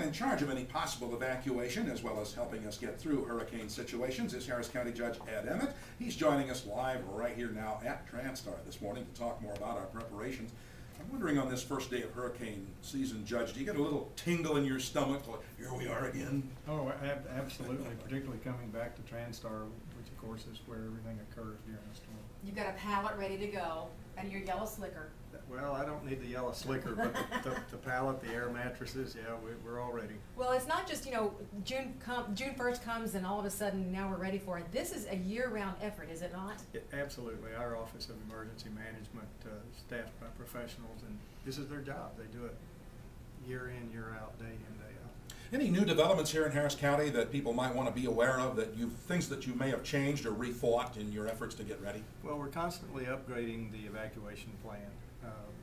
in charge of any possible evacuation, as well as helping us get through hurricane situations, is Harris County Judge Ed Emmett. He's joining us live right here now at TranStar this morning to talk more about our preparations. I'm wondering, on this first day of hurricane season, Judge, do you get a little tingle in your stomach, like, here we are again? Oh, absolutely, particularly coming back to TranStar, which of course is where everything occurs during a storm. You've got a pallet ready to go and your yellow slicker. Well, I don't need the yellow slicker, but the pallet, the air mattresses, yeah, we're all ready. Well, it's not just, you know, June 1st comes and all of a sudden now we're ready for it. This is a year-round effort, is it not? Absolutely. Our Office of Emergency Management, staffed by professionals, and this is their job. They do it year in, year out, day in, day out. Any new developments here in Harris County that people might want to be aware of, that things that you may have changed or rethought in your efforts to get ready? Well, we're constantly upgrading the evacuation plan,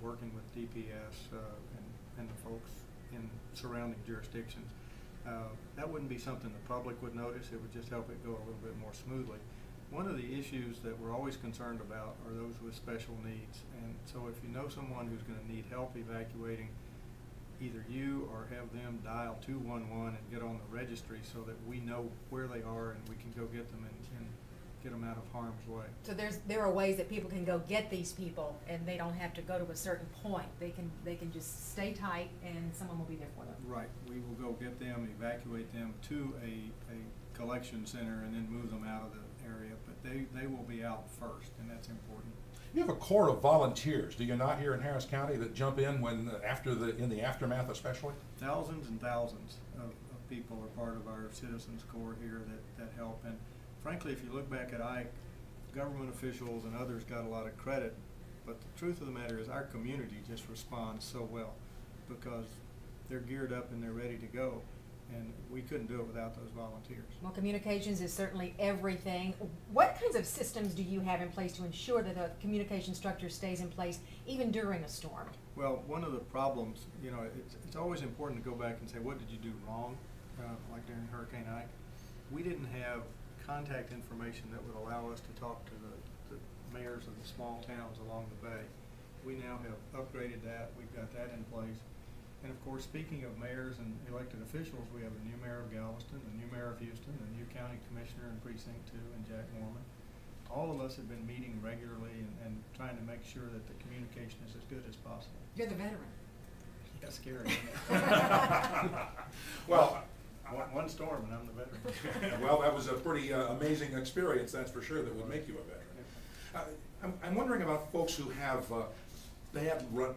working with DPS and the folks in surrounding jurisdictions. That wouldn't be something the public would notice. It would just help it go a little bit more smoothly. One of the issues that we're always concerned about are those with special needs. And so if you know someone who's going to need help evacuating, either you or have them dial 211 and get on the registry so that we know where they are and we can go get them and get them out of harm's way. So there are ways that people can go get these people and they don't have to go to a certain point. They can just stay tight and someone will be there for them. Right. We will go get them, evacuate them to a collection center and then move them out of the area. But they will be out first, and that's important. You have a corps of volunteers, do you not, here in Harris County, that jump in when in the aftermath especially? Thousands and thousands of people are part of our Citizens Corps here that help. And frankly, if you look back at Ike, government officials and others got a lot of credit, but the truth of the matter is our community just responds so well because they're geared up and they're ready to go. And we couldn't do it without those volunteers. Well, communications is certainly everything. What kinds of systems do you have in place to ensure that the communication structure stays in place even during a storm? Well, one of the problems, you know, it's always important to go back and say, what did you do wrong? Like during Hurricane Ike, we didn't have contact information that would allow us to talk to the mayors of the small towns along the bay. We now have upgraded that. We've got that in place. And of course, speaking of mayors and elected officials, we have a new mayor of Galveston, a new mayor of Houston, a new county commissioner in Precinct 2, and Jack Mormon. All of us have been meeting regularly and trying to make sure that the communication is as good as possible. You're the veteran. Yeah, scary. Well, one storm and I'm the veteran. well, that was a pretty amazing experience, that's for sure, that would make you a veteran. I'm wondering about folks who have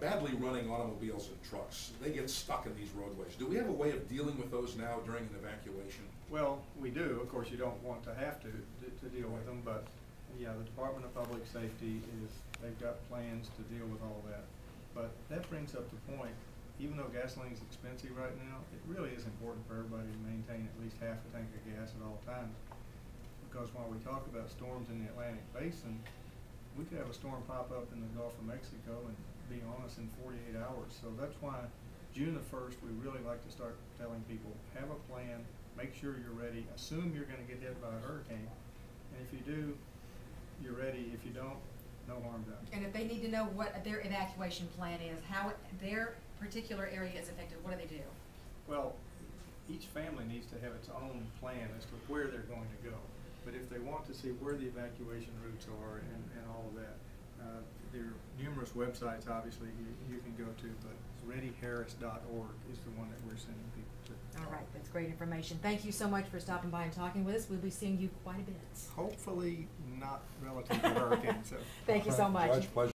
badly running automobiles and trucks. They get stuck in these roadways. Do we have a way of dealing with those now during an evacuation? Well, we do. Of course, you don't want to have to deal with them, but yeah, the Department of Public Safety they've got plans to deal with all that. But that brings up the point, even though gasoline is expensive right now, it really is important for everybody to maintain at least half a tank of gas at all times. Because while we talk about storms in the Atlantic Basin, we could have a storm pop up in the Gulf of Mexico and be on us in 48 hours. So that's why June the 1st, we really like to start telling people, have a plan, make sure you're ready, assume you're going to get hit by a hurricane, and if you do, you're ready. If you don't, no harm done. And if they need to know what their evacuation plan is, how their particular area is affected, what do they do? Well, each family needs to have its own plan as to where they're going to go. But if they want to see where the evacuation routes are and all of that, there are numerous websites, obviously, you can go to, but readyharris.org is the one that we're sending people to. All right, that's great information. Thank you so much for stopping by and talking with us. We'll be seeing you quite a bit. Hopefully not relative to hurricanes. So. Thank you so much. Judge, pleasure.